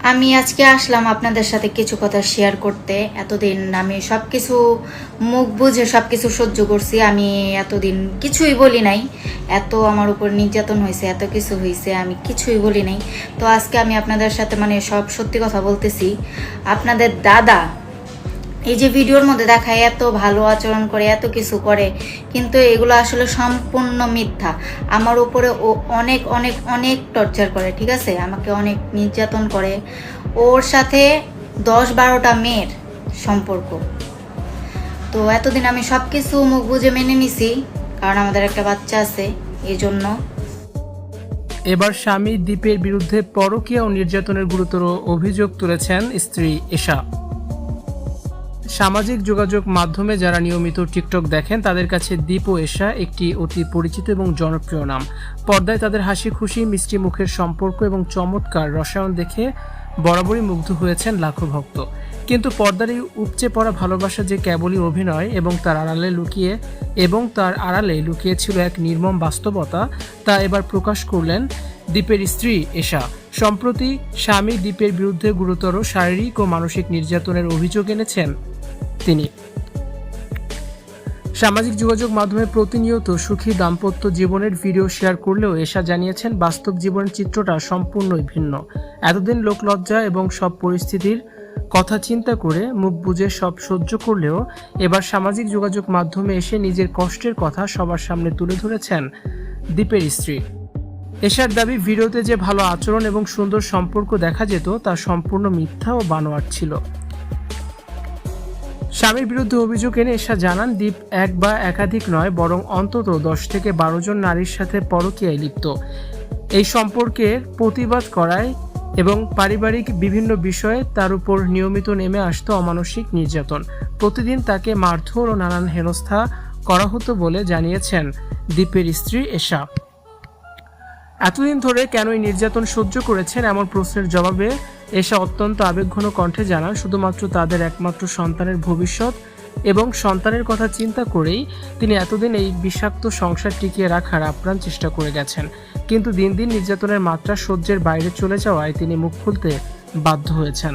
আমি আজকে আসলাম আপনাদের সাথে কিছু কথা শেয়ার করতে। এতদিন আমি সবকিছু মুখ বুঝে সবকিছু সহ্য করছি। আমি এতদিন কিছুই বলি নাই। এত আমার উপর নির্যাতন হয়েছে, এত কিছু হয়েছে, আমি কিছুই বলি নাই। তো আজকে আমি আপনাদের সাথে সব সত্যি কথা বলতেছি। আপনাদের দাদা এই যে ভিডিওর মধ্যে দেখায় এত ভালো আচরণ করে, এত কিছু করে, কিন্তু এগুলো আসলে সম্পূর্ণ মিথ্যা। আমার উপরে ও অনেক অনেক অনেক টর্চার করে, ঠিক আছে, আমাকে অনেক নির্যাতন করে। ওর সাথে 10-12টা মেয়ের সম্পর্ক। তো এতদিন আমি সব কিছু মুখ বুঝে মেনে নিছি, কারণ আমাদের একটা বাচ্চা আছে, এই জন্য। এবার স্বামী দীপের বিরুদ্ধে পরকীয়া ও নির্যাতনের গুরুতর অভিযোগ তুলেছেন স্ত্রী এশা। সামাজিক যোগাযোগ মাধ্যমে যারা নিয়মিত টিকটক দেখেন তাদের কাছে দীপ ও এশা একটি অতি পরিচিত এবং জনপ্রিয় নাম। পর্দায় তাদের হাসি খুশি মিষ্টি মুখের সম্পর্ক এবং চমৎকার রসায়ন দেখে বরাবরই মুগ্ধ হয়েছেন লাখো ভক্ত। কিন্তু পর্দার এই উপচে পড়া ভালোবাসা যে কেবলই অভিনয় এবং তার আড়ালে লুকিয়ে ছিল এক নির্মম বাস্তবতা, তা এবার প্রকাশ করলেন দীপের স্ত্রী এশা। সম্প্রতি স্বামী দীপের বিরুদ্ধে গুরুতর শারীরিক ও মানসিক নির্যাতনের অভিযোগ এনেছেন তিনি। সামাজিক যোগাযোগ মাধ্যমে প্রতিনিয়ত সুখী দাম্পত্য জীবনের ভিডিও শেয়ার করলেও এশা জানিয়েছেন বাস্তব জীবনের চিত্রটা সম্পূর্ণই ভিন্ন। এতদিন লোকলজ্জা এবং সব পরিস্থিতির কথা চিন্তা করে মুখ বুজে সব সহ্য করলেও এবার সামাজিক যোগাযোগ মাধ্যমে এসে নিজের কষ্টের কথা সবার সামনে তুলে ধরেছেন দীপের স্ত্রী। এশার দাবি, ভিডিওতে যে ভালো আচরণ এবং সুন্দর সম্পর্ক দেখা যেত তা সম্পূর্ণ মিথ্যা ও বানোয়াট ছিল। স্বামীর বিরুদ্ধে অভিযোগ এনে এশা জানান, দীপ এক বা একাধিক নয় বরং অন্তত 10 থেকে 12 জন নারীর সাথে পরকীয়ায় লিপ্ত। এই সম্পর্কের প্রতিবাদ করায় এবং পারিবারিক বিভিন্ন বিষয়ে তার উপর নিয়মিত নেমে আসতো অমানসিক নির্যাতন। প্রতিদিন তাকে মারধর ও নানান হেনস্থা করা হতো বলে জানিয়েছেন দীপের স্ত্রী এশা। এতদিন ধরে কেন এই নির্যাতন সহ্য করেছেন এমন প্রশ্নের জবাবে এশা অত্যন্ত আবেগঘন কণ্ঠে জানান, শুধুমাত্র তাদের একমাত্র সন্তানের ভবিষ্যৎ এবং সন্তানের কথা চিন্তা করেই তিনি এতদিন এই বিষাক্ত সংসার টিকিয়ে রাখার আপ্রাণ চেষ্টা করে গেছেন। কিন্তু দিন দিন নির্যাতনের মাত্রা সহ্যের বাইরে চলে যাওয়ায় তিনি মুখ খুলতে বাধ্য হয়েছেন।